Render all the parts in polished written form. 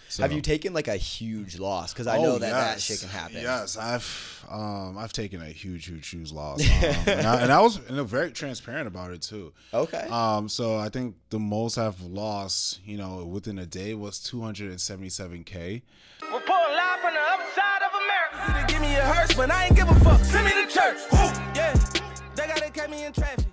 So, Have you taken like a huge loss? Because I know that shit can happen. Yes, I've taken a huge loss, and I was very transparent about it too. Okay. So I think the most I've lost, within a day was 277K. We're pulling live from the upper side of America. Give me a hearse, but I ain't give a fuck. Send me to church. Yeah, they gotta catch me in traffic.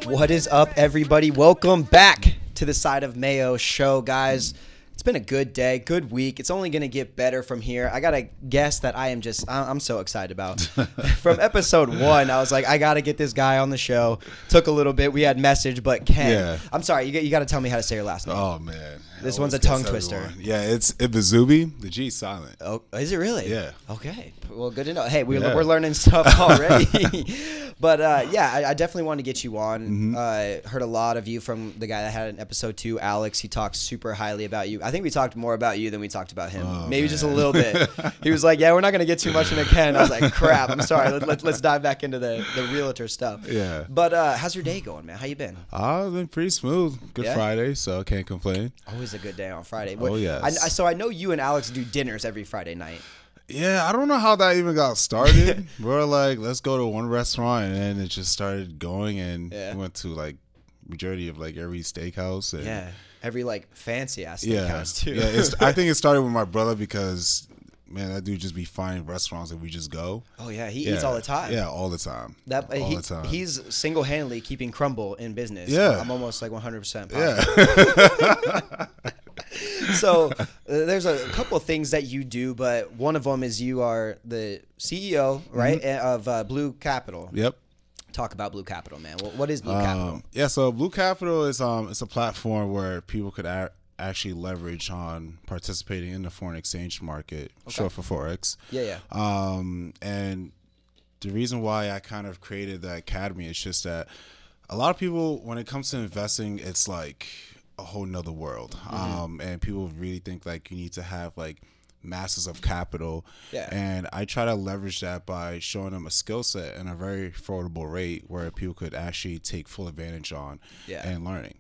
What is up, everybody? Welcome back to the Side of Mayo show, guys. It's been a good day, good week. It's only going to get better from here. I got a guest that I'm so excited about. From episode 1, I was like, I got to get this guy on the show. Took a little bit. We had message, but Ken. Yeah. I'm sorry. You got to tell me how to say your last name. Oh, man. This one's a tongue twister. Yeah, it's Ibizuge. The G silent. Oh, is it really? Yeah. Okay. Well, good to know. Hey, we're learning stuff already. But, I definitely wanted to get you on. Heard a lot of you from the guy that had an episode 2, Alex. He talked super highly about you. I think we talked more about you than we talked about him. Oh, Maybe man. just a little bit. He was like, yeah, we're not going to get too much into Ken. I was like, crap. I'm sorry. Let's dive back into the realtor stuff. Yeah. But how's your day going, man? How you been? I've been pretty smooth. Good Friday, so can't complain. Always a good day on Friday. Oh, yes. So I know you and Alex do dinners every Friday night. Yeah, I don't know how that even got started. We're like, let's go to one restaurant, and then it just started going, and we went to like majority of like every steakhouse. And, every like fancy ass steakhouse too. Yeah, I think it started with my brother because, man, that dude just be finding restaurants and we just go. Oh yeah, he eats all the time. Yeah, all the time. The time. He's single-handedly keeping Crumble in business. Yeah, I'm almost like 100% positive. Yeah. So there's a couple of things that you do, but one of them is you are the CEO, right, of Blue Capital. Yep. Talk about Blue Capital, man. What is Blue Capital? Yeah, so Blue Capital is it's a platform where people could actually leverage on participating in the foreign exchange market, short for Forex. Yeah. And the reason why I kind of created the academy is just that a lot of people, when it comes to investing, it's like a whole nother world. And people really think like you need to have like masses of capital. Yeah. And I try to leverage that by showing them a skill set and a very affordable rate where people could actually take full advantage on and learning.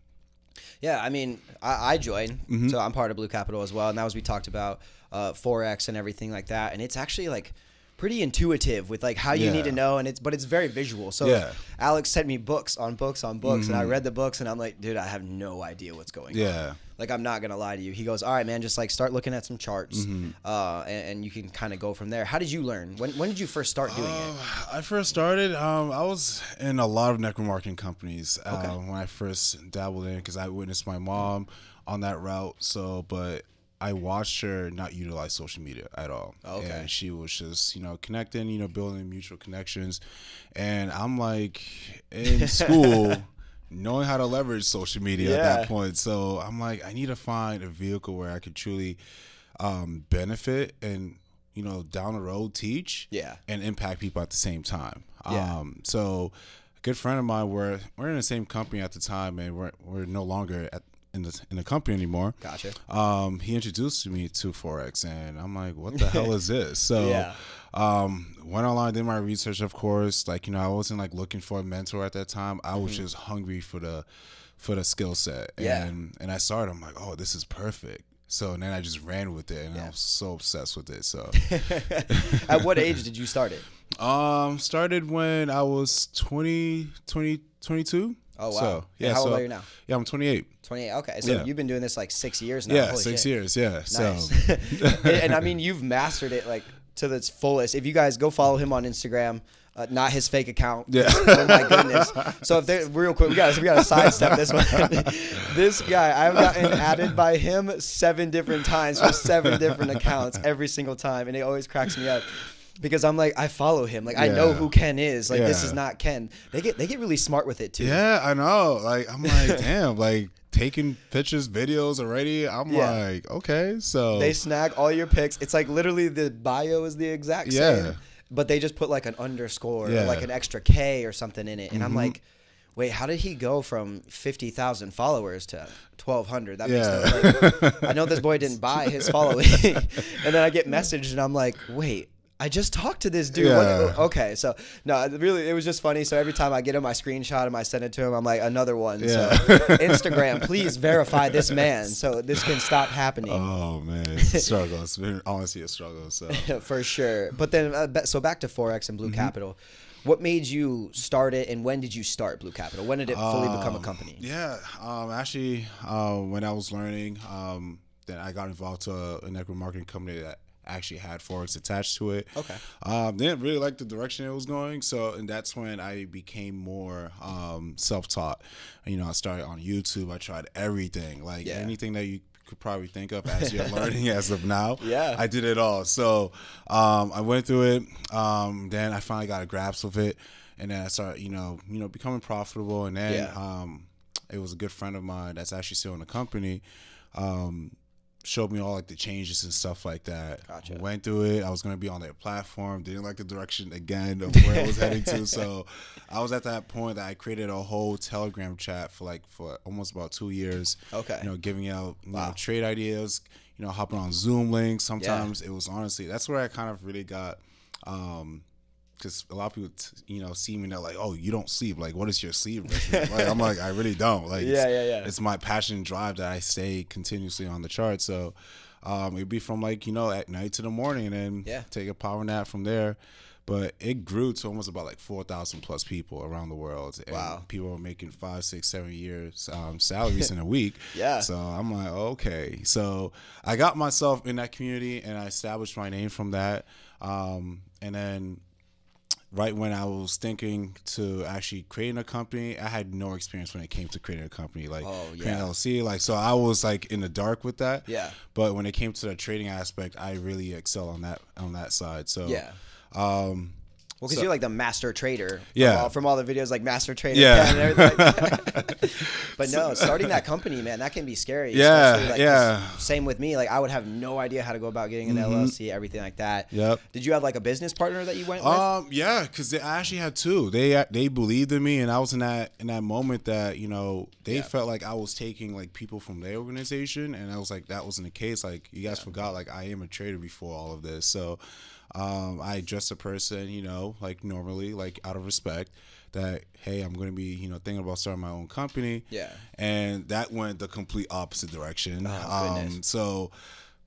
Yeah, I mean, I joined, so I'm part of Blue Capital as well, and that was we talked about Forex and everything like that, and it's actually like pretty intuitive with like how you need to know, and it's very visual. So Alex sent me books on books, and I read the books, and I'm like, dude, I have no idea what's going on. Like, I'm not gonna lie to you. He goes, all right, man, just like start looking at some charts, and you can kind of go from there. How did you learn? When did you first start doing it? I first started. I was in a lot of network marketing companies when I first dabbled in, because I witnessed my mom on that route. But I watched her not utilize social media at all. Okay. And she was just, connecting, building mutual connections. And I'm like in school knowing how to leverage social media at that point. So I'm like, I need to find a vehicle where I could truly benefit and, down the road teach and impact people at the same time. So a good friend of mine, we're in the same company at the time, and we're no longer in the company anymore. Gotcha. He introduced me to Forex, and I'm like, what the hell is this? So went online, did my research, of course. Like, I wasn't like looking for a mentor at that time. I was just hungry for the skill set. And I started, I'm like, oh, this is perfect. So and then I just ran with it, and I was so obsessed with it. So at what age did you start it? Started when I was 22. Oh, wow. So, how old are you now? Yeah, I'm 28. 28, okay. So you've been doing this like 6 years now. Yeah, Holy 6 shit. years, yeah. Nice. So. and I mean, you've mastered it like to its fullest. If you guys go follow him on Instagram, not his fake account. Yeah. Oh my goodness. So if they're real quick, we got to sidestep this one. This guy, I've gotten added by him 7 different times from 7 different accounts every single time, and it always cracks me up. Because I'm like, I follow him. Like, I know who Ken is. Like, this is not Ken. They get really smart with it, too. Yeah, I know. Like, I'm like, damn, like, taking pictures, videos already. I'm like, okay, so. They snag all your pics. It's like literally the bio is the exact same. But they just put like an underscore or like an extra K or something in it. And I'm like, wait, how did he go from 50,000 followers to 1,200? That makes no, like, I know this boy didn't buy his following. And then I get messaged, and I'm like, wait. I just talked to this dude. Yeah. Okay, so no, really, it was just funny. So every time I get him, I screenshot him, I send it to him. I'm like, another one. Yeah. So Instagram, please verify this man so this can stop happening. Oh man, it's a struggle. It's been honestly a struggle. So For sure. But then, so back to Forex and Blue Capital. What made you start it, and when did you start Blue Capital? When did it fully become a company? Yeah, actually, when I was learning, then I got involved to a network marketing company that actually had Forex attached to it. Okay. Didn't really like the direction it was going, and that's when I became more self-taught. You know, I started on YouTube. I tried everything, like anything that you could probably think of as you're learning as of now. Yeah. I did it all. So I went through it. Then I finally got a grasp of it, and then I started, becoming profitable. And then it was a good friend of mine that's actually still in the company. Showed me all like the changes and stuff like that. Gotcha. Went through it. I was going to be on their platform. Didn't like the direction again of where it was heading to. So I was at that point that I created a whole Telegram chat for almost about 2 years. Okay. Giving out trade ideas. Hopping on Zoom links. Sometimes it was honestly, that's where I kind of really got. Because a lot of people, see me and they're like, "Oh, you don't sleep. Like, what is your sleep regimen?" Like, I'm like, I really don't. Like, it's my passion and drive that I stay continuously on the chart. So, it'd be from at night to the morning, and then take a power nap from there. But it grew to almost about 4,000 plus people around the world. And people were making 5, 6, 7 years salaries in a week. Yeah. So I'm like, okay. So I got myself in that community, and I established my name from that. And then right when I was thinking to actually creating a company, I had no experience when it came to creating a company, creating LLC. So I was in the dark with that. Yeah. But when it came to the trading aspect, I really excel on that side. So Well, because you're like the master trader. Yeah. From all the videos, like master trader. Yeah. And everything like that. But no, starting that company, man, that can be scary. Yeah. Same with me. Like, I would have no idea how to go about getting an LLC, everything like that. Yep. Did you have like a business partner that you went with? Yeah, because I actually had two. They believed in me, and I was in that moment that they felt like I was taking like people from their organization, and I was like, that wasn't the case. Like, you guys forgot, like, I am a trader before all of this. So I addressed a person, like normally, like out of respect, that, hey, I'm going to be, thinking about starting my own company. Yeah. And that went the complete opposite direction. Goodness. So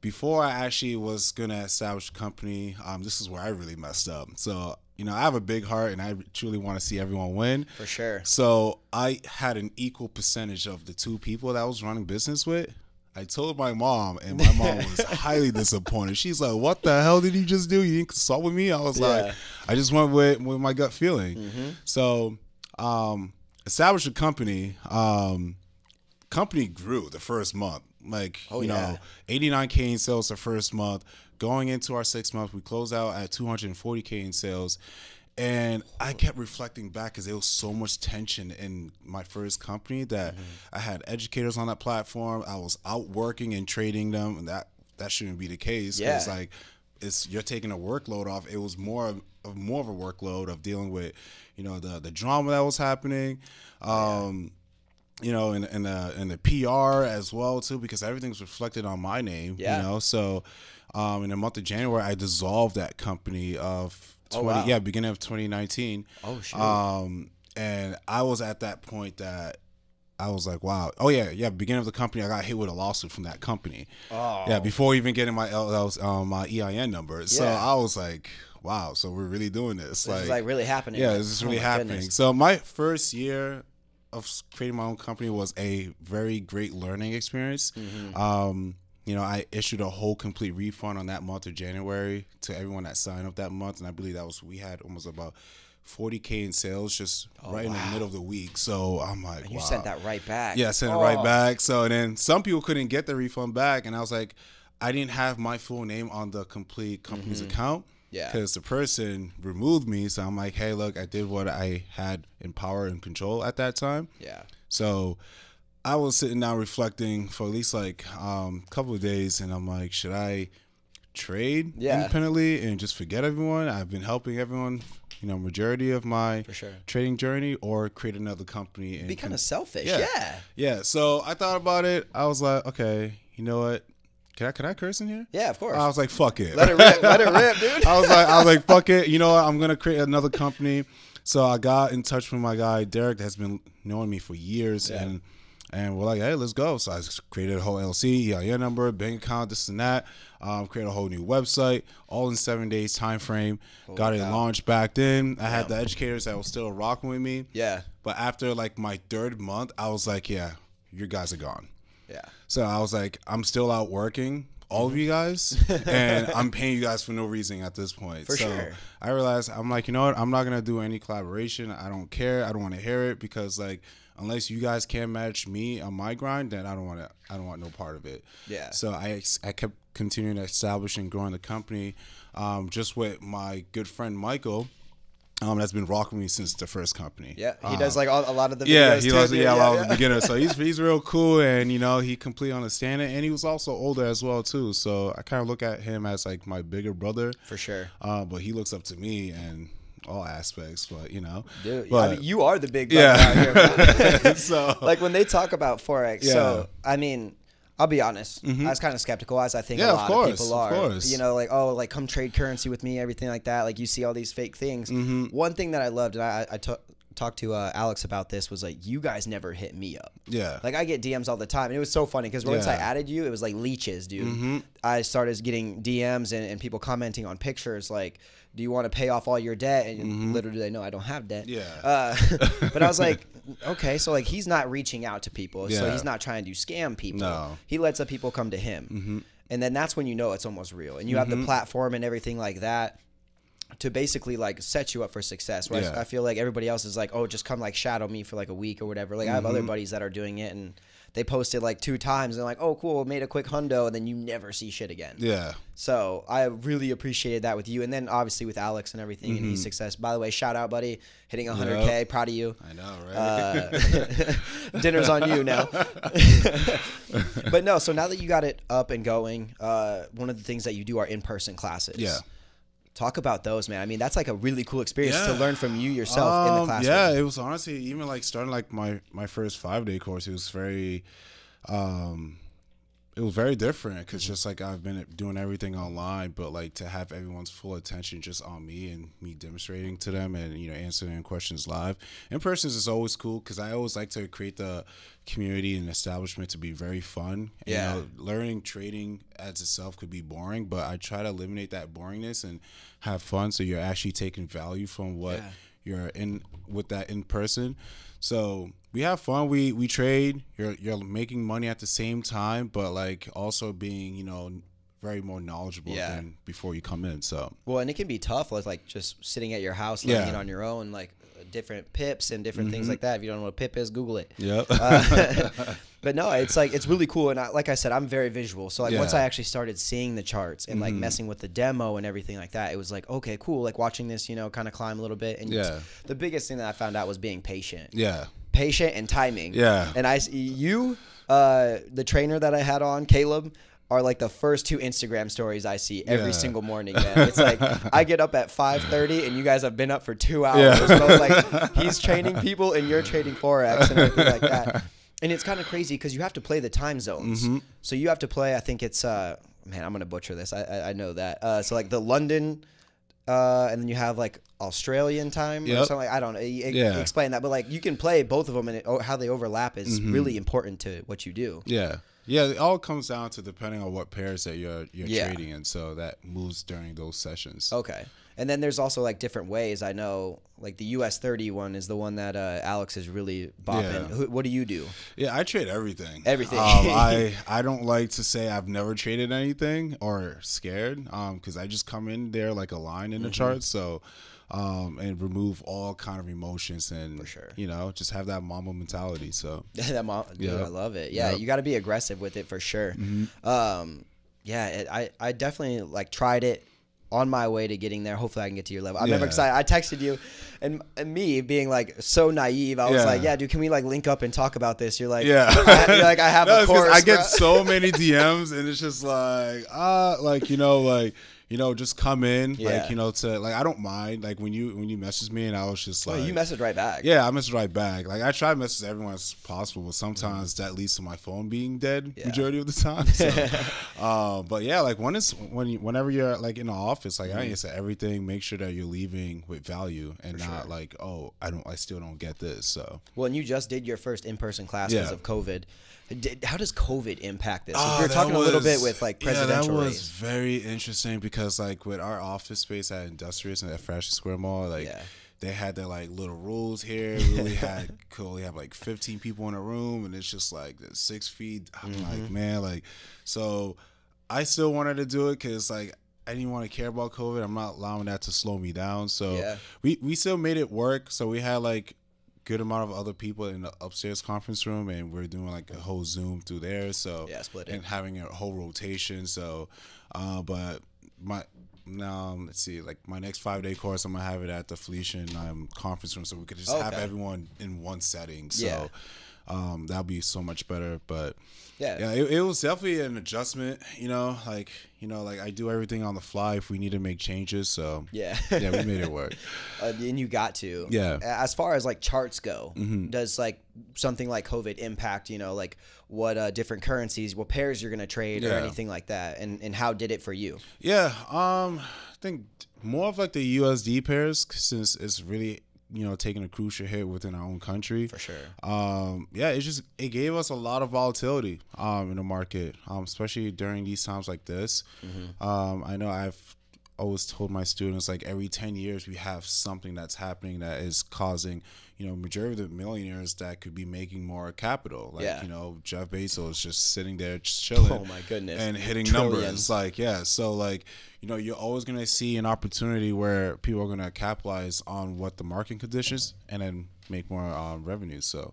before I actually was going to establish a company, this is where I really messed up. So, I have a big heart, and I truly want to see everyone win. For sure. So I had an equal percentage of the two people that I was running business with. I told my mom, and my mom was highly disappointed. She's like, "What the hell did you just do? You didn't consult with me?" I was like, "I just went with my gut feeling." Mm-hmm. So, established a company. Company grew the first month. 89K in sales the first month. Going into our 6th month, we closed out at 240K in sales. And I kept reflecting back because there was so much tension in my first company that I had educators on that platform. I was out working and trading them, and that shouldn't be the case. Yeah. Because you're taking a workload off. It was more of a workload of dealing with, the drama that was happening, and the PR as well too, because everything was reflected on my name. Yeah. So in the month of January, I dissolved that company of. Beginning of 2019. Oh, shoot. And I was at that point that I was like, wow. Oh, yeah. Beginning of the company, I got hit with a lawsuit from that company. Oh. Yeah, before even getting my my EIN number. So I was like, wow, so we're really doing this. This is really happening. Yeah, this is really happening. Goodness. So my first year of creating my own company was a very great learning experience. Mm-hmm. I issued a whole complete refund on that month of January to everyone that signed up that month. And I believe we had almost about 40K in sales just in the middle of the week. So I'm like, and you sent that right back. Yeah, I sent it right back. So then some people couldn't get the refund back. And I was like, I didn't have my full name on the complete company's account. Yeah. Because the person removed me. So I'm like, hey, look, I did what I had in power and control at that time. Yeah. So I was sitting down reflecting for at least a couple of days, and I'm like, should I trade independently and just forget everyone? I've been helping everyone, majority of my trading journey, or create another company and be kind of selfish. Yeah. So I thought about it. I was like, okay, you know what? can I curse in here? Yeah, of course. I was like, fuck it. Let it rip, dude. I was like, fuck it. You know what? I'm gonna create another company. So I got in touch with my guy Derek that has been knowing me for years, and we're like, hey, let's go. So I created a whole LLC, EIN number, bank account, this and that. Created a whole new website, all in 7 days time frame. Got it launched back then. I had the educators that were still rocking with me. Yeah. But after like my 3rd month, I was like, yeah, you guys are gone. Yeah. So I was like, I'm still out working, all of you guys, and I'm paying you guys for no reason at this point. For sure. I realized, I'm like, you know what? I'm not gonna do any collaboration. I don't care. I don't want to hear it because like, unless you guys can't match me on my grind, then I don't want no part of it. Yeah. So I kept continuing to establish and growing the company, just with my good friend Michael. That's been rocking me since the first company. Yeah, he does like a lot of the videos. Yeah, he loves too, it. Yeah, I was a beginner, so he's real cool, and you know he completely understands it, and he was also older as well too. So I kind of look at him as like my bigger brother for sure. But he looks up to me and all aspects. But you know, dude, but, I mean, you are the big brother out here. So like when they talk about Forex, so I mean. I'll be honest. I was kind of skeptical, as I think a lot of people are. Of course. You know, like, oh, like come trade currency with me, everything like that. Like you see all these fake things. One thing that I loved, and I talked to Alex about this, was like, you guys never hit me up. Yeah. Like I get DMs all the time. And it was so funny because once I added you, it was like leeches, dude. I started getting DMs and people commenting on pictures like, do you want to pay off all your debt? And literally they know I don't have debt. Yeah. But I was like, okay, so like he's not reaching out to people. So he's not trying to scam people. No. He lets the people come to him. And then that's when you know it's almost real. And you have the platform and everything like that to basically like set you up for success. Whereas I feel like everybody else is like, oh, just come like shadow me for like a week or whatever. Like I have other buddies that are doing it and they posted like 2 times and like, oh, cool, made a quick hundo, and then you never see shit again. Yeah. So I really appreciated that with you. And then obviously with Alex and everything and his success. By the way, shout out, buddy. Hitting 100K. Proud of you. I know, right? Dinner's on you now. But no, so now that you got it up and going, one of the things that you do are in-person classes. Yeah. Talk about those, man. I mean, that's like a really cool experience to learn from you yourself in the classroom. Yeah, it was honestly, even like starting like my first 5-day course, it was very different because just like I've been doing everything online, but like to have everyone's full attention just on me and me demonstrating to them and, you know, answering questions live. In person is always cool because I always like to create the community and establishment to be very fun. Yeah. You know, learning trading as itself could be boring, but I try to eliminate that boringness and have fun so you're actually taking value from what you're in with that in person. So we have fun. We trade. You're making money at the same time, but like also being, you know, very more knowledgeable than before you come in. So well, and it can be tough with like just sitting at your house learning it on your own, like different pips and different things like that. If you don't know what a pip is, Google it. Yep. But no, it's like it's really cool. And like I said, I'm very visual. So like once I actually started seeing the charts and like messing with the demo and everything like that, it was like, okay, cool. Like watching this, you know, kind of climb a little bit. And the biggest thing that I found out was being patient. Yeah. Patient and timing. Yeah. And the trainer that I had on, Caleb, are like the first 2 Instagram stories I see every single morning, man. It's like I get up at 5:30 and you guys have been up for 2 hours. Yeah. So like he's training people and you're trading Forex and everything like that. And it's kind of crazy because you have to play the time zones. So you have to play, I think it's, man, I'm going to butcher this. I know that. So like the London, and then you have like Australian time or something. Like, I don't know. Explain that. But like you can play both of them and how they overlap is really important to what you do. Yeah. Yeah, it all comes down to depending on what pairs that you're trading in, so that moves during those sessions. Okay. And then there's also like different ways. I know like the US 30 one is the one that Alex is really bopping. Yeah. What do you do? Yeah, I trade everything. Everything. I don't like to say I've never traded anything or scared because I just come in there like a line in the chart. So and remove all kind of emotions and, for sure, you know, just have that mama mentality. So dude, I love it. Yeah, you got to be aggressive with it for sure. I definitely like tried it on my way to getting there. Hopefully I can get to your level. I remember because I texted you and me being like so naive. I was like, yeah, dude, can we like link up and talk about this? You're like, you're like, I have a course. I get so many DMs and it's just like, you know, like, just come in, Yeah. like, to like, I don't mind, like, when you message me, and I was just like, you messaged right back. yeah, I message right back. Like, I try to message everyone as possible, but sometimes that leads to my phone being dead majority of the time. So, but yeah, like, whenever you're like in the office, like, I answer everything. Make sure that you're leaving with value and not like, oh, I still don't get this. So, well, and you just did your first in-person class because of COVID. How does COVID impact this? Oh, We were talking a little bit with like presidential that was race. very interesting because like with our office space at Industrious and at Fashion Square Mall, like they had their like little rules here. We could only have like 15 people in a room, and it's just like 6 feet. I'm like, man, like, so I still wanted to do it because like I didn't want to care about COVID. I'm not allowing that to slow me down. So we still made it work. So we had like good amount of other people in the upstairs conference room, and we're doing like a whole Zoom through there. So split and having a whole rotation. So, but let's see, like my next 5-day course, I'm gonna have it at the Felician conference room, so we could just have everyone in one setting. So, that'll be so much better. But it was definitely an adjustment. Like I do everything on the fly if we need to make changes. So we made it work. And you got to. Yeah. As far as like charts go, does like something like COVID impact, like what different currencies, what pairs you're gonna trade or anything like that, and how did it for you? Yeah, I think more of like the USD pairs, since it's really taking a crucial hit within our own country. For sure. It gave us a lot of volatility in the market, especially during these times like this. I know I've always told my students, like, every 10 years we have something that's happening that is causing, majority of the millionaires that could be making more capital. Like, Jeff Bezos just sitting there just chilling. Oh my goodness. And hitting Trillions. numbers. Like, so like, you're always going to see an opportunity where people are going to capitalize on what the market conditions and then make more revenue. So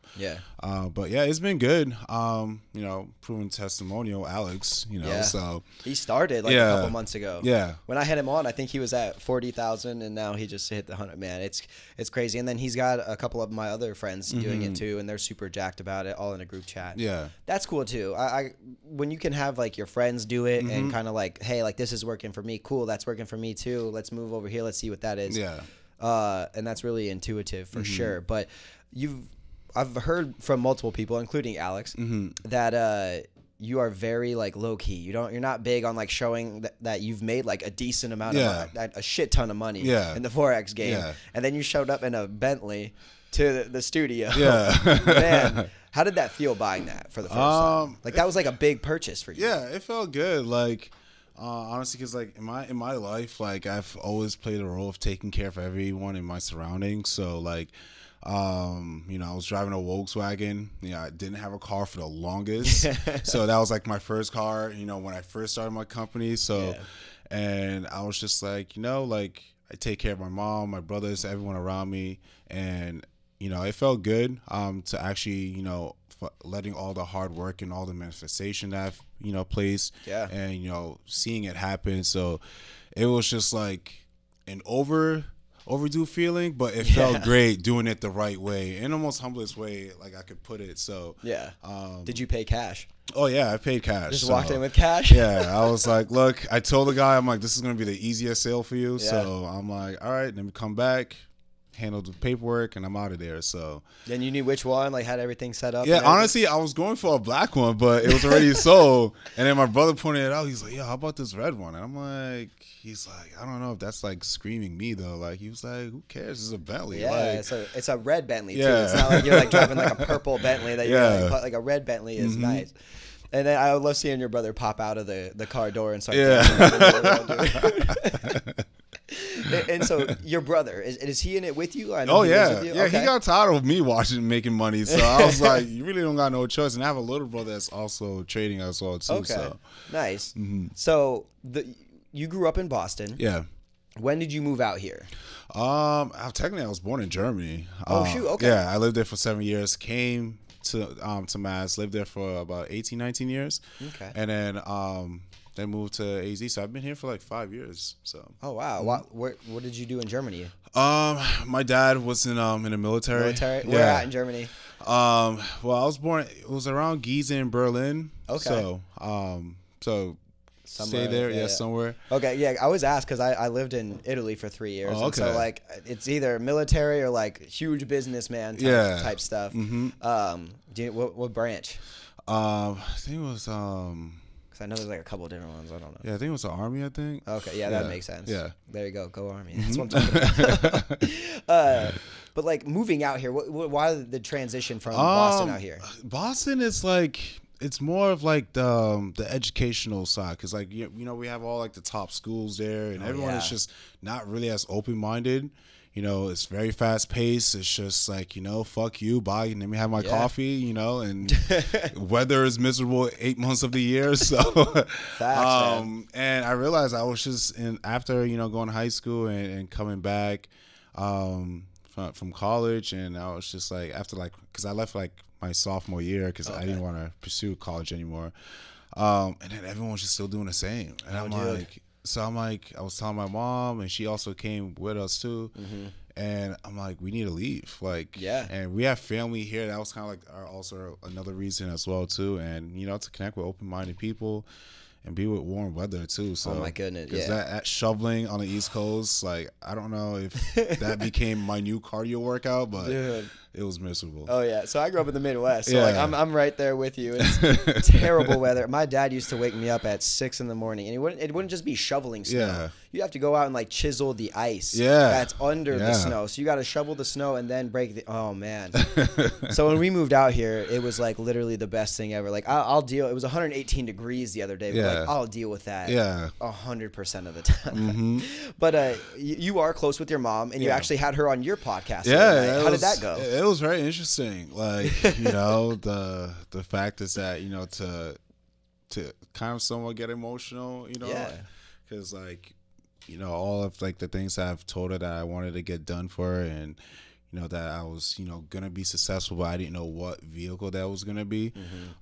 but it's been good. Proven testimonial, Alex. So he started like a couple months ago. When I had him on, I think he was at 40,000, and now he just hit the 100. Man, it's crazy. And then he's got a couple of my other friends doing it too, and they're super jacked about it, all in a group chat. That's cool too. I when you can have like your friends do it and kind of like, hey, like, this is working for me. Cool, that's working for me too. Let's move over here. Let's see what that is. And that's really intuitive for sure. But I've heard from multiple people, including Alex, that you are very like low key. You're not big on like showing that you've made like a decent amount of a shit ton of money in the Forex game, and then you showed up in a Bentley to the studio. Man, how did that feel buying that for the first time? Like, that was like a big purchase for you. Yeah, it felt good. Like, honestly, because like in my life, like, I've always played a role of taking care of everyone in my surroundings. So like, I was driving a Volkswagen. I didn't have a car for the longest. So that was like my first car, when I first started my company. So, and I was just like, like, I take care of my mom, my brothers, everyone around me. And, it felt good, to actually, letting all the hard work and all the manifestation that I've, placed and, seeing it happen. So it was just like an overdue feeling, but it felt great doing it the right way, in the most humblest way like I could put it. So did you pay cash? Oh yeah, I paid cash. Just walked in with cash? Yeah, I was like, look, I told the guy, I'm like, this is gonna be the easiest sale for you. So I'm like, all right, let me come back, handle the paperwork, and I'm out of there. So then you knew which one, like, had everything set up? Yeah, honestly, I was going for a black one, but it was already sold. And then my brother pointed it out. He's like, yeah, how about this red one? And I'm like, he's like, I don't know if that's like screaming me though. Like, he was like, who cares? It's a Bentley. Yeah, like, it's a red Bentley too. It's not like you're like driving like a purple Bentley that you're like a red Bentley is nice. And then I love seeing your brother pop out of the car door and start. And so your brother, is he in it with you? I know He got tired of me making money, so I was like, you really don't got no choice. And I have a little brother that's also trading as well too. Okay, so. Nice. So you grew up in Boston. Yeah. When did you move out here? Technically I was born in Germany. Oh shoot, okay. Yeah, I lived there for 7 years. Came to Mass, lived there for about 18, 19 years. Okay. And then moved to AZ. So I've been here for like 5 years. So. Oh wow! What did you do in Germany? My dad was in the military. Military? Where at in Germany? Well, I was born. It was around Gießen in Berlin. Okay. So stay there? Yeah, somewhere. Okay, yeah. I was asked because I lived in Italy for 3 years. Oh, okay. And so like it's either military or like huge businessman type stuff. What branch? I think it was Because I know there's like a couple of different ones. I don't know. Yeah, I think it was the Army. I think. Okay, yeah, that makes sense. Yeah, there you go. Go Army. That's what I'm talking about. But like moving out here, why the transition from Boston out here? Boston is like, it's more of like the educational side, because like you know we have all like the top schools there, and everyone is just not really as open minded. You know, it's very fast paced. It's just like, you know, fuck you, bye, and let me have my coffee, you know, and weather is miserable 8 months of the year. So, and I realized I was just after, you know, going to high school and coming back from college, and I was just like, after like, because I left like my sophomore year because I didn't want to pursue college anymore. And then everyone was just still doing the same. And I'm like, so I'm like, I was telling my mom, and she also came with us too. And I'm like, we need to leave. Like, and we have family here. That was kind of like also another reason as well too. And, you know, to connect with open-minded people and be with warm weather too. So, oh my goodness, because that shoveling on the East Coast, like, I don't know if that became my new cardio workout, but it was miserable. Oh yeah, so I grew up in the Midwest, so like I'm right there with you. It's terrible weather. My dad used to wake me up at 6 a.m, and it wouldn't just be shoveling snow. Yeah. You have to go out and like chisel the ice that's under the snow. So you got to shovel the snow and then break the. Oh man. So when we moved out here, it was like literally the best thing ever. Like I'll deal. It was 118 degrees the other day. But like I'll deal with that. 100% of the time. But you are close with your mom, and you actually had her on your podcast. Yeah. How did that go? It was very interesting. Like, you know, the fact is that, you know, to kind of somewhat get emotional, you know, because like, you know, all of like the things that I've told her that I wanted to get done for her, and you know that I was, you know, gonna be successful, but I didn't know what vehicle that was gonna be.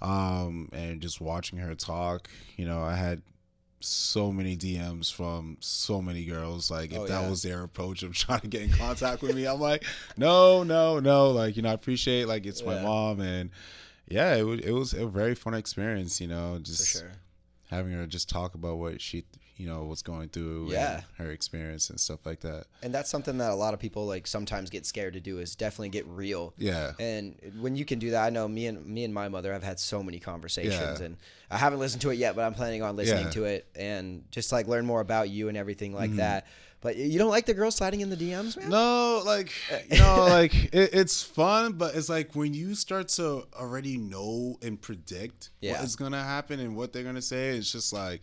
And just watching her talk, you know, I had so many DMs from so many girls. Like, if that was their approach of trying to get in contact with me, I'm like, no. Like, you know, I appreciate, like, it's my mom. And yeah, it was a very fun experience, you know, just having her just talk about what she, you know, was going through and her experience and stuff like that. And that's something that a lot of people like sometimes get scared to do, is definitely get real. And when you can do that, I know me and my mother have had so many conversations, and I haven't listened to it yet, but I'm planning on listening to it and just like learn more about you and everything like that. But you don't like the girls sliding in the DMs, man? No, like, you know, like it's fun, but it's like when you start to already know and predict what is gonna happen and what they're gonna say, it's just like,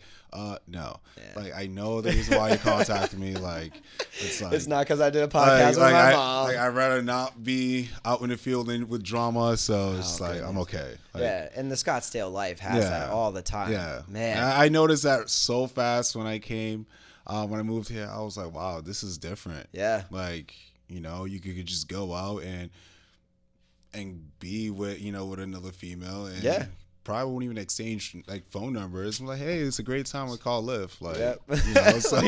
no. Like, I know the reason why you contacted me. Like, it's like, it's not because I did a podcast with my mom. Like, I'd rather not be out in the field with drama, so it's like, I'm okay. Like, and the Scottsdale life has that all the time. Man. I noticed that so fast when I came. When I moved here, I was like, wow, this is different. Like, you know, you could just go out and be with, you know, with another female, and probably won't even exchange like phone numbers. I'm like, hey, it's a great time to call Lyft. Like, you know, so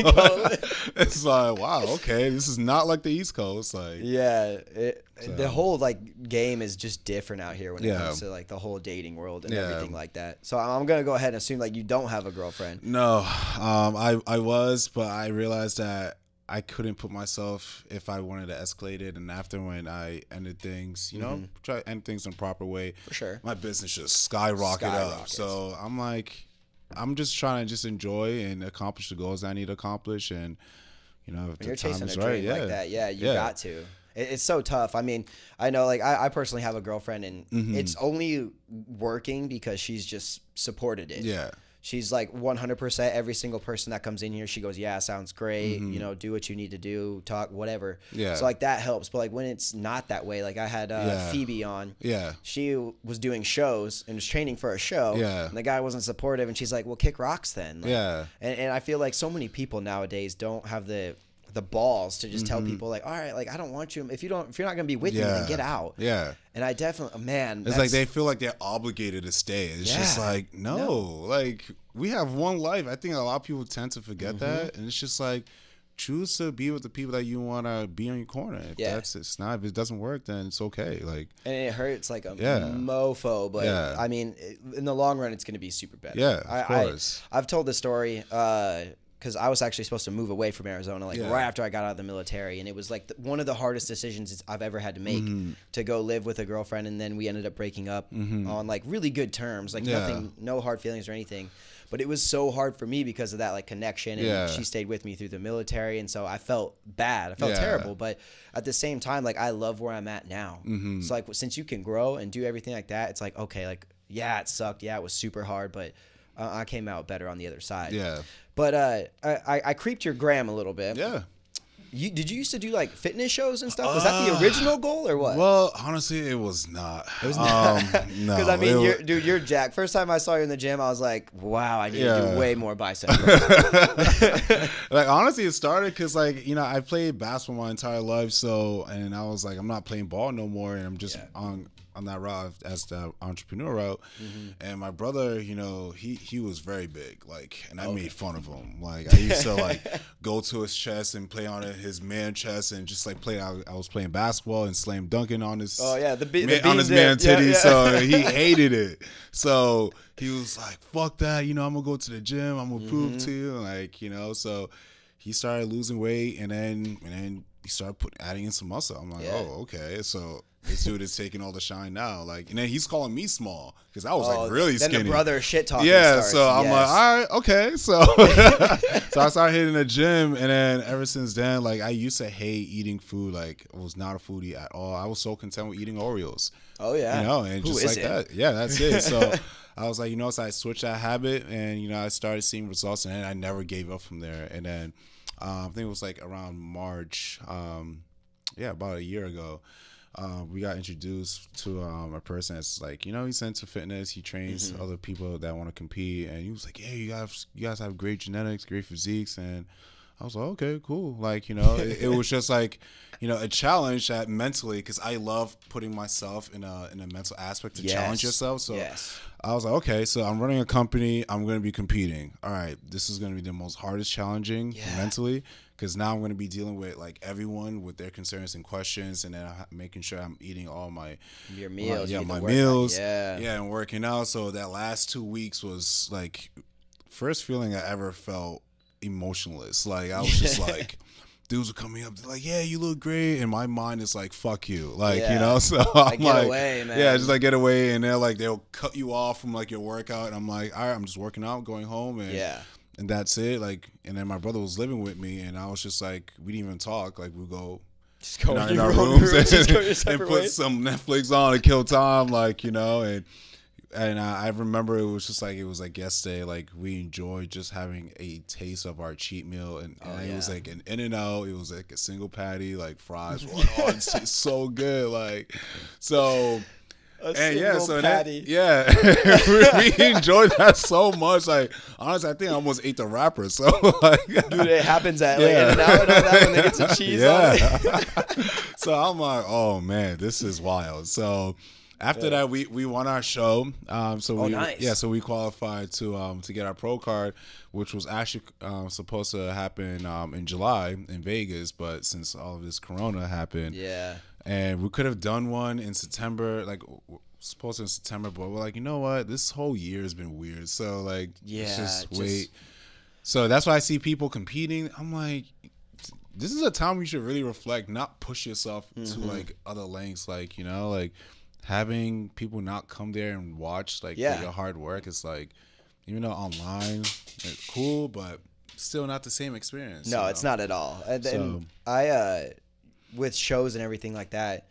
it's like, wow, okay, this is not like the East Coast. Like, the whole like game is just different out here when it comes to like the whole dating world and everything like that. So I'm gonna go ahead and assume like you don't have a girlfriend. No, I was, but I realized that I couldn't put myself, if I wanted to escalate it, and after when I ended things, you know, try to end things in a proper way. For sure. My business just skyrocketed up. So I'm like, I'm just trying to just enjoy and accomplish the goals I need to accomplish, and you know, if the time is right, like that, you got to. It's so tough. I mean, I know, like, I personally have a girlfriend, and it's only working because she's just supported it. She's like 100%. Every single person that comes in here, she goes, yeah, sounds great. You know, do what you need to do, talk, whatever. So like that helps. But like when it's not that way, like I had Phoebe on. She was doing shows and was training for a show. And the guy wasn't supportive, and she's like, well, kick rocks then. Like, and I feel like so many people nowadays don't have the balls to just tell people like, all right, like, I don't want you. If you're not gonna be with me, then get out. And I definitely, man, it's like they feel like they're obligated to stay. It's just like, no, like, we have one life. I think a lot of people tend to forget that, and it's just like, choose to be with the people that you want to be on your corner. If if it doesn't work, then it's okay. Like, and it hurts like a mofo, but I mean, in the long run, it's going to be super better. Yeah, of course. I've told this story because I was actually supposed to move away from Arizona right after I got out of the military, and it was like one of the hardest decisions I've ever had to make to go live with a girlfriend, and then we ended up breaking up on like really good terms, like no hard feelings or anything. But it was so hard for me because of that like connection, and she stayed with me through the military, and so I felt bad. I felt terrible, but at the same time, like I love where I'm at now. So like since you can grow and do everything like that, it's like okay, like it sucked, it was super hard, but I came out better on the other side. Yeah. But I creeped your gram a little bit. Yeah. Did you used to do like fitness shows and stuff? Was that the original goal or what? Well, honestly, it was not. It was not. No. Because I mean, you're jacked. First time I saw you in the gym, I was like, wow, I need to do way more biceps. Like honestly, it started because like I played basketball my entire life, and I was like, I'm not playing ball no more, and I'm just on that route as the entrepreneur route. And my brother, he was very big, like, and I made fun of him. Like I used to like go to his chest and play on his man chest and just like play. I was playing basketball and slam dunking on his on his man titty. So he hated it. So he was like, "Fuck that! I'm gonna go to the gym. I'm gonna prove to you." Like so he started losing weight, and then he started adding in some muscle. I'm like, oh, okay, so. This dude is taking all the shine now, like, and then he's calling me small because I was like really skinny. Then the brother shit talking. Yeah, starts. So I'm like, all right, okay, so so I started hitting the gym, and then ever since then, like, I used to hate eating food. Like, I was not a foodie at all. I was so content with eating Oreos. Oh yeah, and just like that. Yeah, that's it. So I was like, so I switched that habit, and I started seeing results, and then I never gave up from there. And then I think it was like around March, about a year ago. We got introduced to a person that's like, he's into fitness. He trains other people that want to compete, and he was like, "Yeah, you guys have great genetics, great physiques." And I was like, "Okay, cool." Like, it was just like, a challenge that mentally, because I love putting myself in a mental aspect to challenge yourself. So I was like, okay, so I'm running a company. I'm going to be competing. All right, this is going to be the most hardest challenging mentally. Because now I'm going to be dealing with like everyone with their concerns and questions, and then making sure I'm eating all my meals, my meals, and working out. So that last 2 weeks was like first feeling I ever felt emotionless. Like I was just like, dudes were coming up, they're like, "Yeah, you look great," and my mind is like, "Fuck you," like So I'm get away, man. Just like get away, and they'll cut you off from like your workout, and I'm like, all right, I'm just working out, going home, and and that's it. Like, and then my brother was living with me, and I was just like, we didn't even talk. Like, we go in our rooms and put some Netflix on to kill time, like, and I remember it was like yesterday, like we enjoyed just having a taste of our cheat meal, and it was like an In-N-Out. It was like a single patty, like fries. It's so good, like so. And patty. We enjoyed that so much. Like honestly, I think I almost ate the wrapper. So like, dude, it happens at like In-N-Out and all that when they get some cheese on it. So I'm like, oh man, this is wild. So after that, we won our show. Nice. So we qualified to get our pro card, which was actually supposed to happen in July in Vegas, but since all of this Corona happened, and we could have done one in September, like supposed to in September, but we're like, you know what? This whole year has been weird. So like, let's just wait. So that's why I see people competing. I'm like, this is a time you should really reflect, not push yourself to like other lengths. Like, like having people not come there and watch like your hard work. It's like, even though online, it's cool, but still not the same experience. No, it's not at all. And I with shows and everything like that,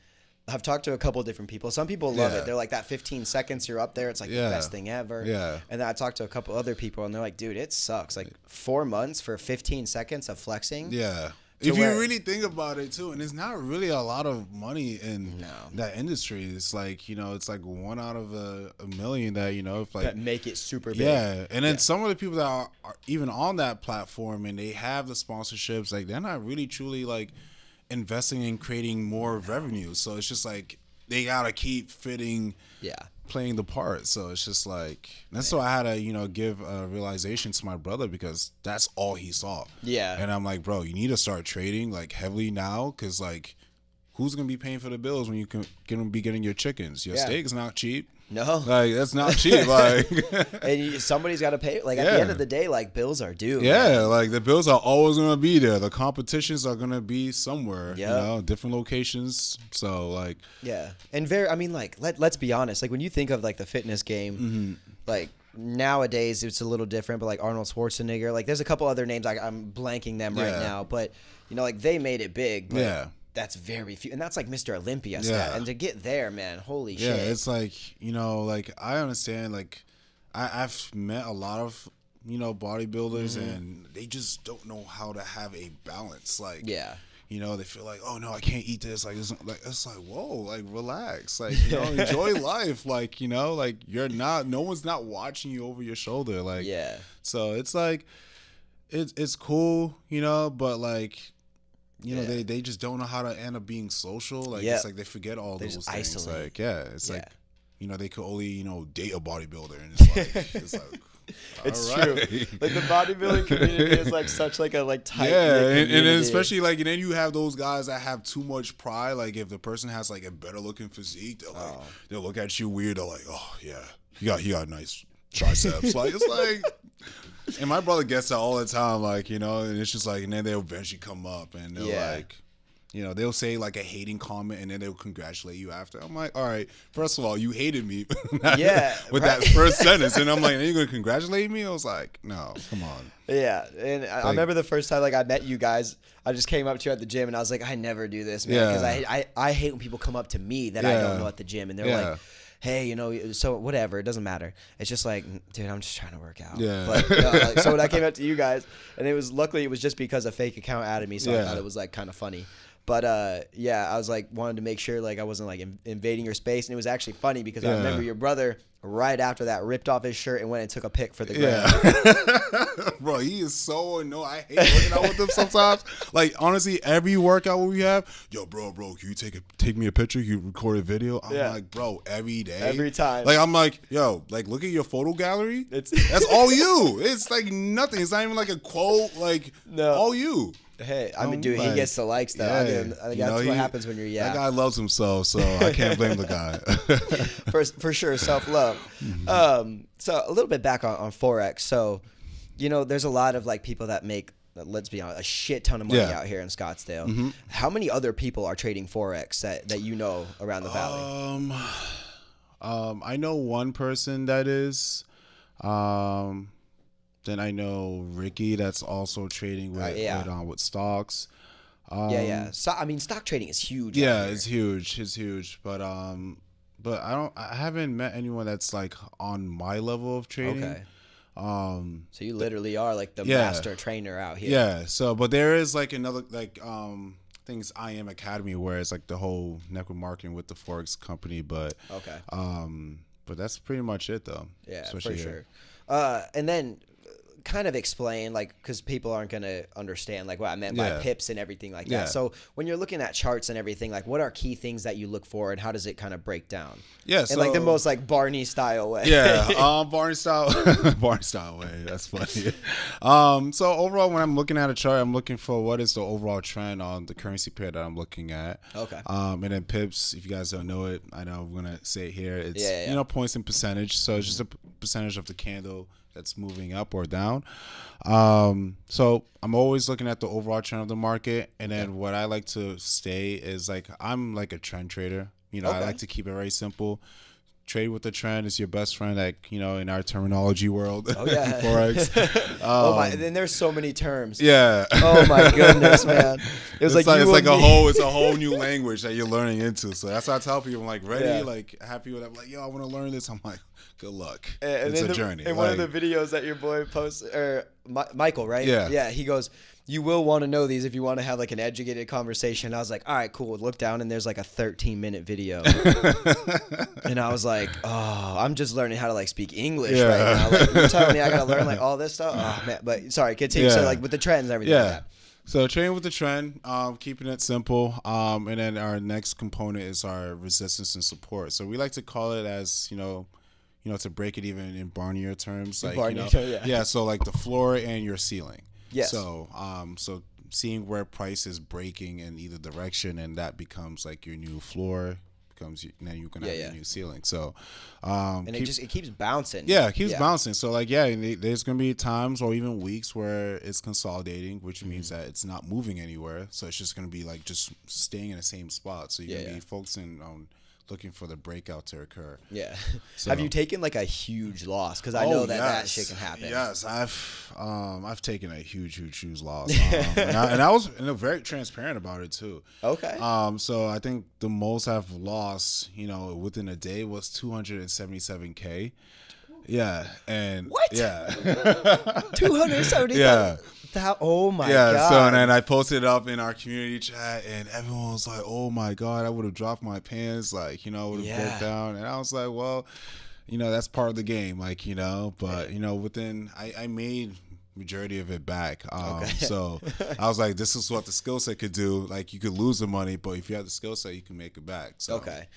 I've talked to a couple of different people. Some people love it. They're like, that 15 seconds you're up there, it's like the best thing ever. Yeah. And then I talked to a couple other people, and they're like, dude, it sucks. Like 4 months for 15 seconds of flexing. Yeah. If you really think about it too, and it's not really a lot of money in that industry. It's like, it's like 1 out of a million that, if like that make it super big. Yeah. And then some of the people that are even on that platform and they have the sponsorships, like they're not really truly like investing in creating more revenue. So it's just like they gotta keep fitting. Yeah. Playing the part, so it's just like that's why I had to give a realization to my brother because that's all he saw. Yeah, and I'm like, bro, you need to start trading like heavily now because like who's gonna be paying for the bills when you can be getting your chickens? Your steak is not cheap. No, like that's not cheap. Like, and somebody's got to pay. Like at the end of the day, like bills are due. Yeah, man. like the bills are always gonna be there. The competitions are gonna be somewhere. Yep. Different locations. So like, yeah, and I mean, like let's be honest. Like when you think of like the fitness game, like nowadays it's a little different. But like Arnold Schwarzenegger, like there's a couple other names I'm blanking them right now. But like they made it big. But that's very few, and that's like Mr. Olympia stat. And to get there, man, holy shit. Yeah, it's like like I understand. Like I've met a lot of bodybuilders, and they just don't know how to have a balance. Like they feel like, oh no, I can't eat this. Like it's like whoa, like relax. Like enjoy life. Like like you're not. No one's not watching you over your shoulder. Like So it's like it's cool, but like. They just don't know how to end up being social. Like it's like they forget all those things. Isolate. Like it's like they could only date a bodybuilder, and it's like it's true. Like the bodybuilding community is like such like a tight and especially like and then you have those guys that have too much pride. Like if the person has like a better looking physique, they'll look at you weird. They're like, oh yeah, he got nice triceps. Like it's like. And my brother gets that all the time, like, and it's just like, and then they'll eventually come up and they'll like, they'll say like a hating comment and then they'll congratulate you after. I'm like, all right, first of all, you hated me with that first sentence. And I'm like, are you going to congratulate me? I was like, no, come on. Yeah. And I remember the first time like I met you guys, I just came up to you at the gym and I was like, I never do this, man. Because I hate when people come up to me that I don't know at the gym and they're like, hey, so whatever, it doesn't matter. It's just like, dude, I'm just trying to work out. Yeah. But so when I came up to you guys, and luckily it was just because a fake account added me, so I thought it was like kind of funny. But I was like wanted to make sure like I wasn't like invading your space, and it was actually funny because I remember your brother right after that ripped off his shirt and went and took a pic for the gram. Bro, he is so annoying. I hate working out with him sometimes. Like honestly, every workout we have, yo, bro, can you take me a picture? You record a video? I'm like, bro, every day, every time. Like I'm like, yo, like look at your photo gallery. That's all you. It's like nothing. It's not even like a quote. Like all you. Hey, I mean, dude, he gets the likes though. I think that's what happens when you're That guy loves himself, so I can't blame the guy. for sure, self-love. So a little bit back on Forex. So, there's a lot of like people that make, let's be honest, a shit ton of money out here in Scottsdale. How many other people are trading Forex that you know around the valley? I know one person that is. Then I know Ricky that's also trading with stocks. So, I mean, stock trading is huge. Yeah, it's huge. It's huge. But I haven't met anyone that's like on my level of trading. Okay. So you literally are like the master trainer out here. Yeah. So, but there is like another like things IM Academy where it's like the whole network marketing with the Forex company. But but that's pretty much it though. Yeah, for sure. And then kind of explain, like, because people aren't going to understand like what I meant by pips and everything like that. So when you're looking at charts and everything, like what are key things that you look for and how does it kind of break down? Yeah, in like the most like Barney style way. Barney style way. That's funny. So overall, when I'm looking at a chart, I'm looking for what is the overall trend on the currency pair that I'm looking at. Okay. And then pips, if you guys don't know it, I know I'm gonna say it here. It's points and percentage. So it's just a percentage of the candle that's moving up or down. So I'm always looking at the overall trend of the market, and then what I like to stay is like I'm like a trend trader. I like to keep it very simple. Trade with the trend is your best friend, like in our terminology world. Forex. Then there's so many terms. Yeah. Oh my goodness, man. It's like a whole new language that you're learning into. So that's why I tell people, I'm like, ready, like happy with. I'm like, yo, I want to learn this. I'm like, good luck. It's a journey. And one of the videos that your boy posts, or Michael, right? Yeah. He goes, you will want to know these if you want to have like an educated conversation. I was like, all right, cool. Look down and there's like a 13-minute video. And I was like, oh, I'm just learning how to like speak English right now. Like, you're telling me I got to learn like all this stuff? Oh, man. But sorry, continue. So like with the trends and everything like that. So trading with the trend, keeping it simple, and then our next component is our resistance and support. So we like to call it as to break it even in Barnier terms, like yeah. So like the floor and your ceiling. Yes. So so seeing where price is breaking in either direction, and that becomes like your new floor. Then you can have a new ceiling. So, and it keeps bouncing. Yeah, it keeps bouncing. So like, there's gonna be times or even weeks where it's consolidating, which means that it's not moving anywhere. So it's just gonna be like just staying in the same spot. So you're gonna be focusing on looking for the breakout to occur. Yeah. So, have you taken like a huge loss? Because I know that shit can happen. Yes, I've taken a huge loss, and I was very transparent about it too. Okay. So I think the most I've lost, within a day was $277K. Yeah, and what? Yeah, 270. Yeah. Oh my god. Yeah, so and then I posted it up in our community chat, and everyone was like, "Oh my god, I would have dropped my pants, like would have broke down." And I was like, "Well, that's part of the game, like but within I made majority of it back. So I was like, this is what the skill set could do. Like you could lose the money, but if you have the skill set, you can make it back." So. Okay,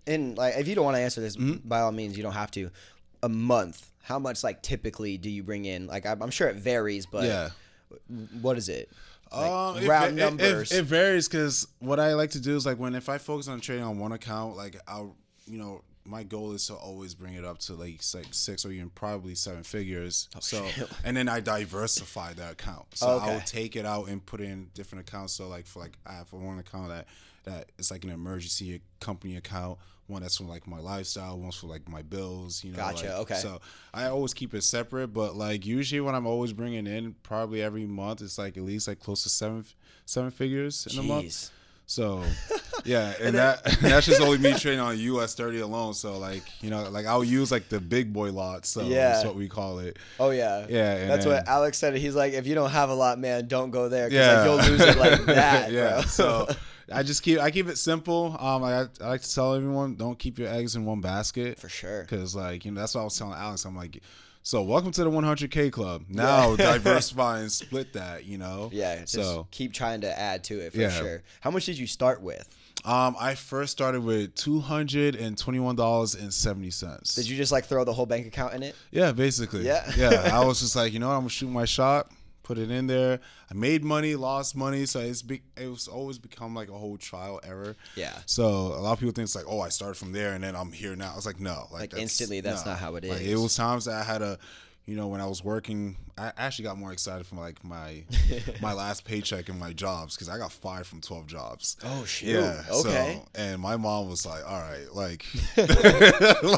and like if you don't want to answer this, by all means, you don't have to. A month, how much like typically do you bring in? Like I'm sure it varies, but yeah. What is it? Like, round numbers. It varies because what I like to do is like if I focus on trading on one account, like my goal is to always bring it up to like 6 or even probably 7 figures. And then I diversify that account. So I will take it out and put it in different accounts. So like I have one account that is like an emergency company account. One that's for like my lifestyle, one's for like my bills, Gotcha. Like, okay. So I always keep it separate, but like usually when I'm always bringing in, probably every month, it's like at least like close to seven figures in a month. So yeah, and that's just only me trading on US 30 alone. So like like I'll use like the big boy lot. So that's what we call it. Oh yeah, yeah. That's what Alex said. He's like, if you don't have a lot, man, don't go there. Like, you'll lose it like that. Bro. So I keep it simple. I like to tell everyone, don't keep your eggs in one basket. For sure. Because like that's what I was telling Alex. I'm like, so welcome to the 100K club. Now diversify and split that. Yeah. Just keep trying to add to it for sure. How much did you start with? I first started with $221.70. Did you just like throw the whole bank account in it? Yeah, basically. Yeah. Yeah. I was just like, I'm gonna shoot my shot. Put it in there. I made money, lost money, so it was always become like a whole trial error. Yeah. So a lot of people think it's like, oh, I started from there and then I'm here now. I was like, no, like instantly. That's not how it is. Like, it was times that I had to, when I was working, I actually got more excited from like my last paycheck and my jobs because I got fired from 12 jobs. Oh shit. Yeah. Okay. So, and my mom was like, all right, like,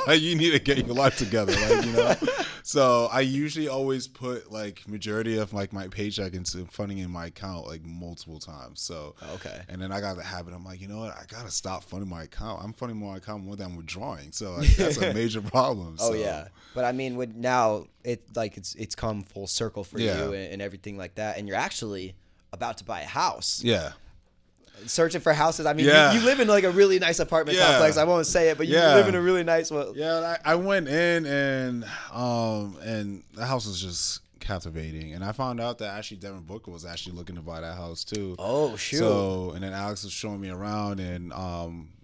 like you need to get your life together, like So I usually always put like majority of like my paycheck into funding in my account like multiple times. So and then I got the habit. I'm like, you know what? I gotta stop funding my account. I'm funding my account more than I'm withdrawing. So like, that's a major problem. Oh yeah, but I mean, with now it's come full circle for you and everything like that, and you're actually about to buy a house. Yeah. Searching for houses. I mean, you live in like a really nice apartment complex. I won't say it, but you live in a really nice one. Yeah, I went in and the house was just captivating, and I found out that actually Devin Booker was actually looking to buy that house too. Oh shoot! So and then Alex was showing me around, and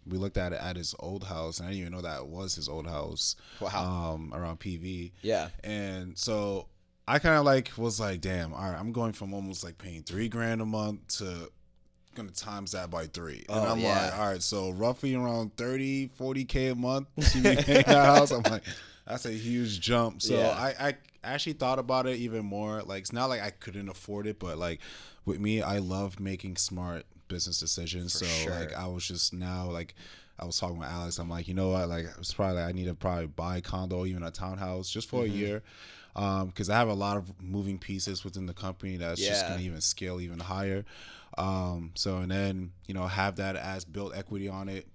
we looked at it at his old house, and I didn't even know that was his old house. Wow. Around PV. Yeah. And so I kind of like was like, damn, all right, I'm going from almost like paying $3,000 a month to gonna times that by 3. And I'm like, all right, so roughly around 30-40K a month to be paying that house. I'm like, that's a huge jump. So I actually thought about it even more. Like, it's not like I couldn't afford it, but like with me, I love making smart business decisions. Like I was just now like I was talking with Alex. I'm like, you know what? Like it's probably I need to probably buy a condo, even a townhouse, just for a year. Because I have a lot of moving pieces within the company that's just going to even scale even higher. So, and then, have that as build equity on it,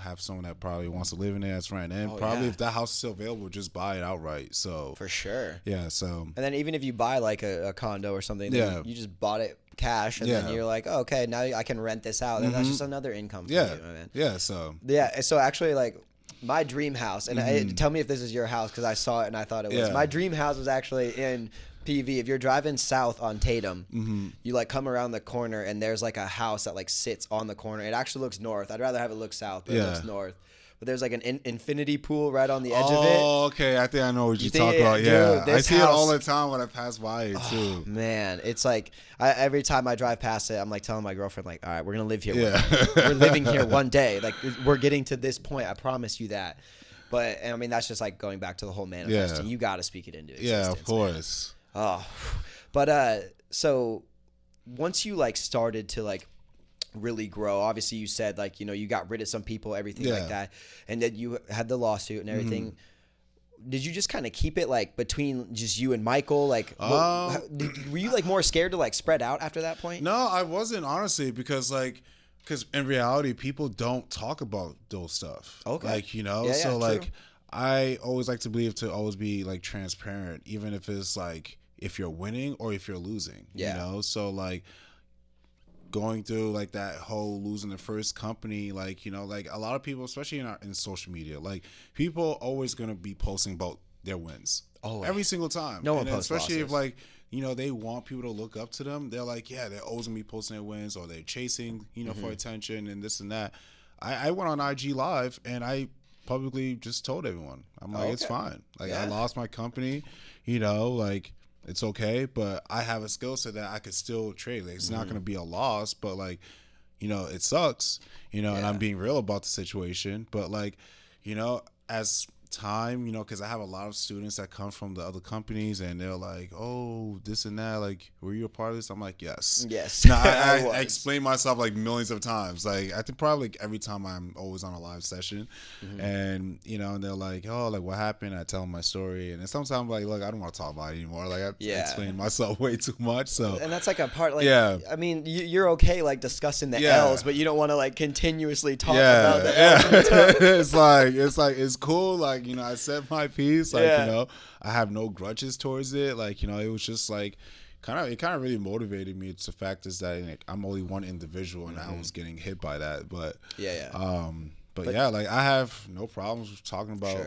have someone that probably wants to live in it as rent. And if that house is still available, just buy it outright. So for sure. Yeah. So, and then even if you buy like a condo or something, then you just bought it cash and then you're like, oh, okay, now I can rent this out. And that's just another income for you, man. Yeah. So, so actually like, my dream house, and tell me if this is your house because I saw it and I thought it was. My dream house was actually in PV, if you're driving south on Tatum, you like come around the corner and there's like a house that like sits on the corner. It actually looks north. I'd rather have it look south, but it looks north. But there's like an infinity pool right on the edge of it. Oh, okay. I think I know what you're talking about. Yeah, I see it all the time when I pass by it too. Man, it's like every time I drive past it, I'm like telling my girlfriend, like, all right, we're gonna live here. We're living here one day. Like, we're getting to this point. I promise you that. But and I mean, that's just like going back to the whole manifesting. You got to speak it into existence. Yeah, of course. Man. Oh, but so once you like started to like really grow, obviously you said like, you know, you got rid of some people, everything like that, and then you had the lawsuit and everything. Did you just kind of keep it like between just you and Michael? Like, were you like more scared to like spread out after that point? No, I wasn't, honestly, because in reality, people don't talk about those stuff. Okay. Like, you know, so like, true. I always like to believe to always be like transparent, even if it's like, if you're winning or if you're losing, you know? So like, going through like that whole losing the first company, like, you know, like a lot of people, especially in social media, like people always going to be posting about their wins every single time. No one posts especially losses. If like, you know, they want people to look up to them. They're like, yeah, they're always going to be posting their wins, or they're chasing, you know, for attention and this and that. I went on IG Live and I publicly just told everyone, I'm like, it's fine. Like I lost my company, you know, like, it's okay, but I have a skill set that I could still trade. Like, it's not going to be a loss, but like, you know, it sucks, you know, and I'm being real about the situation. But like, you know, as time, you know, because I have a lot of students that come from the other companies and they're like, oh, this and that, like, were you a part of this? I'm like, yes. Now, I explain myself like millions of times. Like, I think probably like every time I'm always on a live session and, you know, and they're like, oh, like what happened? I tell them my story. And then sometimes I'm like, look, I don't want to talk about it anymore. Like, I explain myself way too much. So, and that's like a part, like, I mean, you're okay, like discussing the L's, but you don't want to like continuously talk about the L's. It's cool. Like, you know, I said my piece. Like, you know, I have no grudges towards it. Like, you know, it was just like it kind of really motivated me. It's the fact is that like, I'm only one individual and I was getting hit by that. But but yeah, like I have no problems with talking about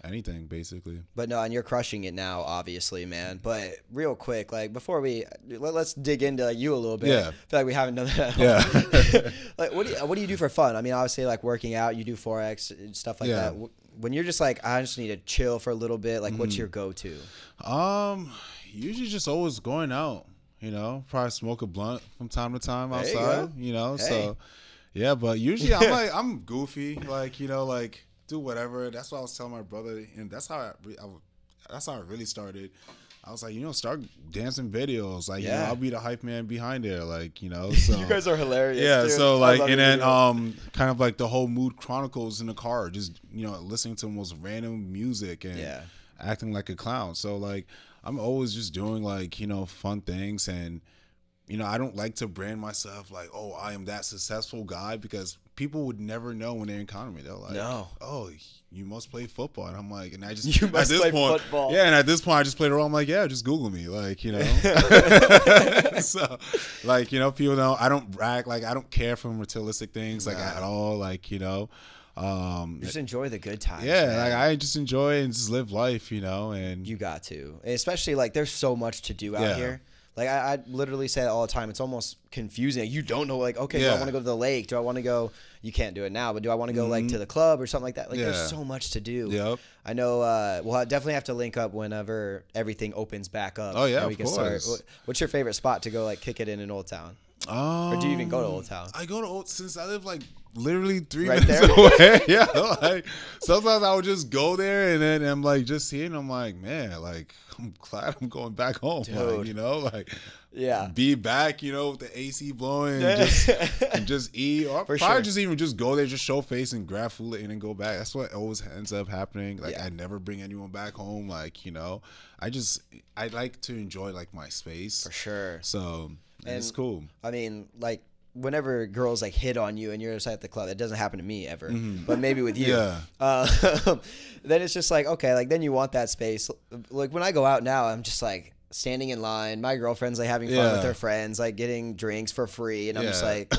anything basically. But no, and you're crushing it now, obviously, man. But real quick, like before let's dig into like, you a little bit. I feel like we haven't done that. Like, what do you do for fun? I mean, obviously, like working out, you do Forex and stuff like that. When you're just like, I just need to chill for a little bit, like what's your go-to? Usually just always going out, you know, probably smoke a blunt from time to time outside, you know, so yeah, but usually I'm goofy, like, you know, like do whatever. That's what I was telling my brother, and that's how I really started. I was like, you know, start dancing videos. Like, you know, I'll be the hype man behind there. Like, you know, so you guys are hilarious. Yeah, dude. So like, and then kind of like the whole mood chronicles in the car, just, you know, listening to the most random music and acting like a clown. So like, I'm always just doing like, you know, fun things. And, you know, I don't like to brand myself like, oh, I am that successful guy, because people would never know when they encounter me. They're like, oh, you must play football. And I'm like, and I just, at this point, football. And at this point I just played around. I'm like, yeah, just Google me. Like, you know, so like, you know, people know I don't brag. Like, I don't care for materialistic things like at all. Like, you know, just enjoy the good times. Yeah. Man. Like I just enjoy and just live life, you know, and you got to, especially like there's so much to do out here. Like, I literally say that all the time. It's almost confusing. You don't know, like, okay, do I want to go to the lake? Do I want to go? You can't do it now, but do I want to go, like, to the club or something like that? Like, there's so much to do. I know we'll definitely have to link up whenever everything opens back up. Oh, yeah, of course. Start. What's your favorite spot to go, like, kick it in Old Town? Or do you even go to Old Town? I go to Old, since I live, like, literally 3 minutes away. Like, sometimes I would just go there and then I'm, like, just here and I'm like, man, like, I'm glad I'm going back home. Like, you know, like, be back, you know, with the AC blowing and just eat. Or probably just even just go there, just show face and grab food and then go back. That's what always ends up happening. Like, I never bring anyone back home. Like, you know, I like to enjoy, like, my space. For sure. So, and it's cool. I mean, like, whenever girls like hit on you and you're at the club, it doesn't happen to me ever, but maybe with you. Then it's just like, okay, like then you want that space. Like when I go out now, I'm just like, standing in line. My girlfriend's like having fun with her friends, like getting drinks for free, and I'm just like,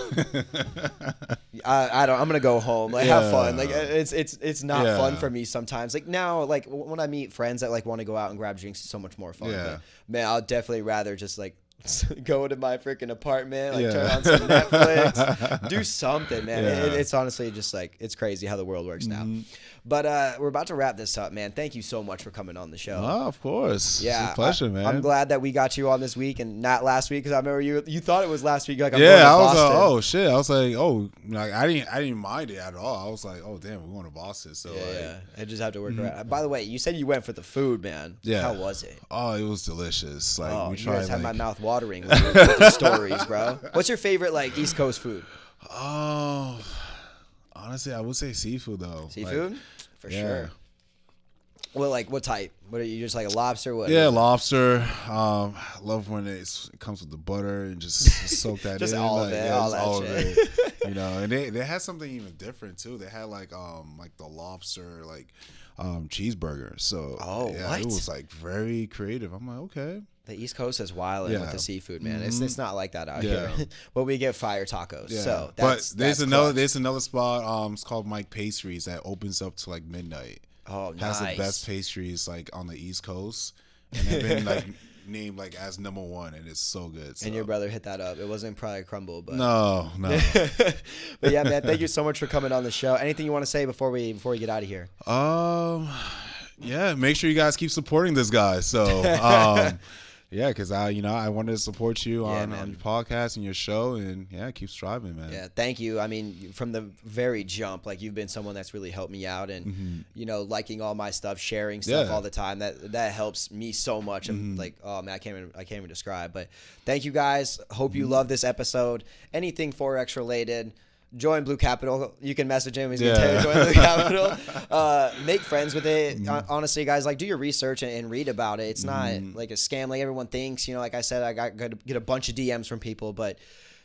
I don't. I'm gonna go home. Like have fun. Like it's not fun for me sometimes. Like now, like when I meet friends that like want to go out and grab drinks, it's so much more fun. But man, I'll definitely rather just like go to my freaking apartment, like turn on some Netflix, do something, man. It's honestly just like, it's crazy how the world works now. But we're about to wrap this up, man. Thank you so much for coming on the show. Oh, of course. Yeah, it's a pleasure, man. I'm glad that we got you on this week and not last week, because I remember you thought it was last week. Like, I'm going to Boston. Oh shit. I was like, oh, like I didn't mind it at all. I was like, oh damn, we're going to Boston. So I just have to work around. By the way, you said you went for the food, man. Yeah. How was it? Oh, it was delicious. Like we tried. You guys had my mouth watering with your stories, bro. What's your favorite like East Coast food? Oh, honestly, I would say seafood though. Seafood, for sure. Well, like what type? What are you, just like a lobster? What? Yeah, lobster. Love when it comes with the butter and just soak that just in. all of it, all that shit. You know, and they had something even different too. They had like the lobster cheeseburger. So what? It was like very creative. I'm like, okay. The East Coast is wilding with the seafood, man. It's not like that out here. But we get fire tacos. Yeah. So there's another spot. It's called Mike Pastries that opens up to like midnight. Oh, nice. Has the best pastries like on the East Coast, and they've been like named like as #1, and it's so good. So. And your brother hit that up. It wasn't probably a crumble, but no. But yeah, man, thank you so much for coming on the show. Anything you want to say before we get out of here? Yeah, make sure you guys keep supporting this guy. So yeah, because I wanted to support you on your podcast and your show, and keep striving, man. Yeah, thank you. I mean, from the very jump, like you've been someone that's really helped me out, and liking all my stuff, sharing stuff all the time. That helps me so much. I'm like, oh man, I can't even describe. But thank you guys. Hope you love this episode. Anything Forex related, join Blue Capital. You can message him. He's going to tell you to join Blue Capital. Make friends with it. Honestly, guys, like do your research and read about it. It's not like a scam like everyone thinks. Like I said, I got to get a bunch of DMs from people, but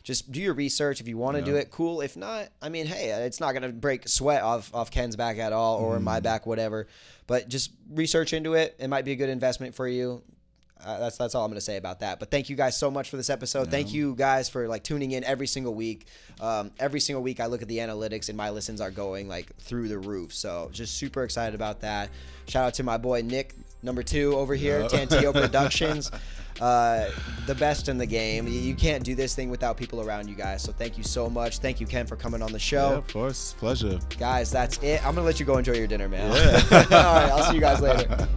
just do your research. If you want to do it, cool. If not, I mean, hey, it's not going to break sweat off Ken's back at all, or my back, whatever. But just research into it. It might be a good investment for you. That's all I'm going to say about that. But thank you guys so much for this episode. Thank you guys for like tuning in every single week. Every single week I look at the analytics and my listens are going like through the roof. So just super excited about that. Shout out to my boy Nick, #2 over here, Tantillo Productions. The best in the game. You can't do this thing without people around you guys. So thank you so much. Thank you, Ken, for coming on the show. Yeah, of course. Pleasure. Guys, that's it. I'm going to let you go enjoy your dinner, man. Yeah. All right, I'll see you guys later.